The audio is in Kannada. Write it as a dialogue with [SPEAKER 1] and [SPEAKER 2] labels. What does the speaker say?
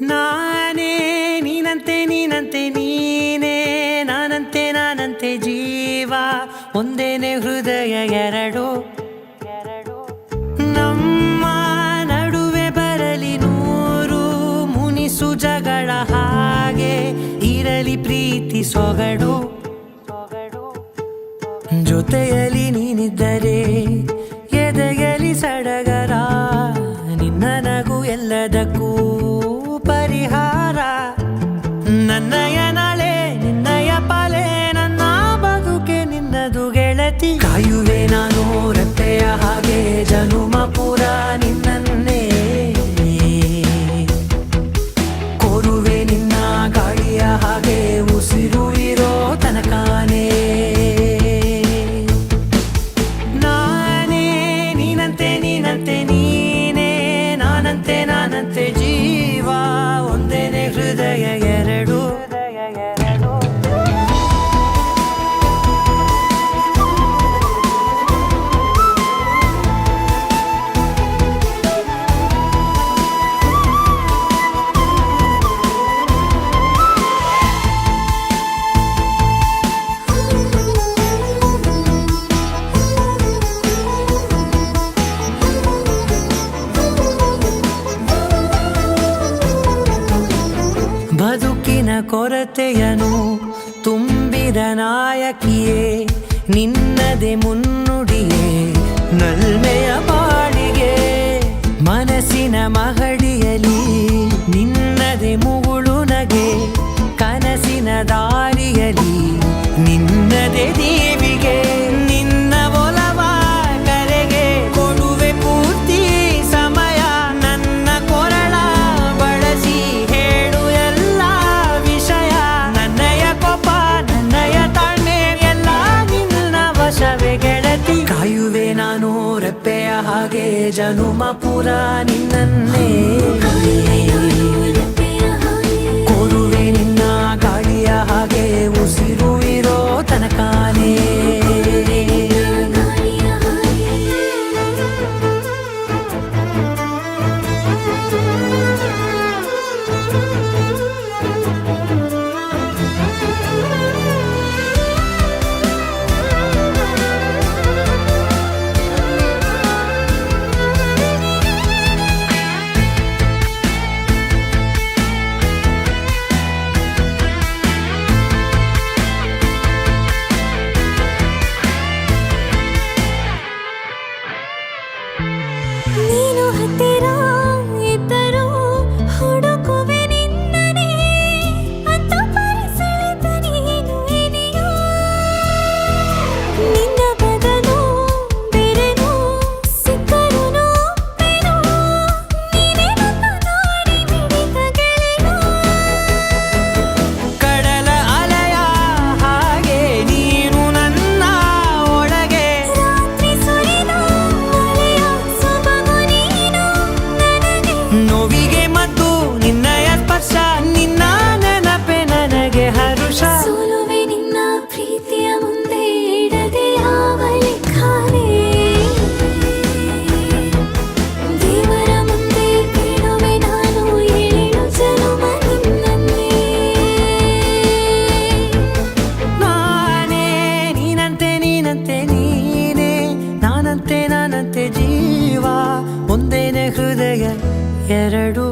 [SPEAKER 1] ನಾನೇ ನೀನಂತೆ ನೀನಂತೆ ನೀನೇ ನಾನಂತೆ ನಾನಂತೆ ಜೀವ ಒಂದೇನೆ ಹೃದಯ ಎರಡು ನಮ್ಮ ನಡುವೆ ಬರಲಿ ನೂರು ಮುನಿಸು ಜಗಳ ಹಾಗೆ ಇರಲಿ ಪ್ರೀತಿ ಸೊಗಡು ಜೊತೆಯಲ್ಲಿ ನೀನಿದ್ದರೆ ಎದೆಯಲಿ ಸಡಗರ ನಿನ್ನ ನಗು ಎಲ್ಲದಕ್ಕೂ ಪರಿಹಾರ ನನ್ನಯ ನಾಳೆ ನಿನ್ನಯ ಪಾಲೆ ನನ್ನ ಬದುಕೆ ನಿನ್ನದು ಗೆಳತಿ ಕಾಯುವೆ ನಾನು ರತ್ತೆಯ ಹಾಗೆ ಜನುಮ ಪುರ ನಿನ್ನನ್ನೇ ಕೋರುವೆ ನಿನ್ನ ಗಾಳಿಯ ಹಾಗೆ ಉಸಿರು ಇರೋ ತನಕಾನೇ ನಾನೇ ನೀನಂತೆ ನೀನಂತೆ ನೀನೇ ನಾನಂತೆ ನಾನಂತೆ ಜೀವ ಒಂದೇನೆ ಹೃದಯ ಎರಡು ಬದುಕಿನ ಕೊರತೆಯನು ತುಂಬಿದ ನಾಯಕಿಯೇ ನಿನ್ನದೆ ಮುನ್ನುಡಿಯೇ ನಲ್ಮೆಯ ಬಾಳಿಗೆ ಮನಸ್ಸಿನ ಮಹಡಿಯಲಿ ನಿನ್ನದೆ ಮುಗುಳು ನಗೆ ಕನಸಿನ ದಾರಿಯಲಿ ನಿನ್ನದೆ ದೇವಿಗೆ ನಿನ್ನ ಒಲವ ಕರೆಗೆ ಕೊಡುವೆ ಪೂರ್ತಿ ಸಮಯ ನನ್ನ ಕೊರಳ ಬಳಸಿ ಹೇಳು ಎಲ್ಲ ವಿಷಯ ನನ್ನಯ ಕೋಪ ನನ್ನಯ ತಾಳ್ಮೆ ಎಲ್ಲ ನಿನ್ನ ವಶವೇ ಗೆಳತಿ ಕಾಯುವೆ ನಾನು ರೆಪ್ಪೆಯ ಹಾಗೆ ಜನುಮ ಪುರ ನಿನ್ನನ್ನೇ ಕೋರುವೆ ನಿನ್ನ ಗಾಳಿಯ ಹಾಗೆ ಉಸಿರು ಇರೋ ತನಕಾನೇ
[SPEAKER 2] ನೀನು ಹತ್ತಿರ ಇದ್ದರೂ ಹುಡುಕುವೆ ನಿನ್ನನೇ ಅಂತ ಪರಿಸೆಳೆದ ನೀನು ಇದೆಯೋ ನಿನ್ನ ಬದಲು ಬೇರೆನೋ ಸಿಕ್ಕರೂ ನೋವೆನೋ ನೀನೇ ನನ್ನ ನಾಡಿ ಮಿಡಿದ ಗೆಳೆಯೋ
[SPEAKER 1] ಕಡಲ ಅಲೆಯ ಹಾಗೆ ನೀನು ನನ್ನ ಒಳಗೆ
[SPEAKER 2] ರಾತ್ರಿ ಸುರಿದ ಮಳೆಯ ಸೊಬಗು ನೀನು ನನಗೆ
[SPEAKER 1] ನೋವಿಗೆ ಮದ್ದು ನಿನ್ನಯ ಸ್ಪರ್ಶ ನಿನ್ನ ನೆನಪೆ ನನಗೆ ಹರುಷ
[SPEAKER 2] ಸೋಲುವೆ ನಿನ್ನ ಪ್ರೀತಿಯ ಮುಂದೆ ಇಡದೆ ಯಾವ ಲೆಕ್ಕನೇ ದೇವರ ಮುಂದೆ ಬೇಡುವೆ ನಾನು ಏಳು ಜನುಮ ನಿನ್ನನ್ನೇ
[SPEAKER 1] ನಾನೇ ನೀನಂತೆ ನೀನಂತೆ ನೀನೇ ನಾನಂತೆ ನಾನಂತೆ ಜೀವ ಒಂದೇನೆ ಹೃದಯ ಎರಡು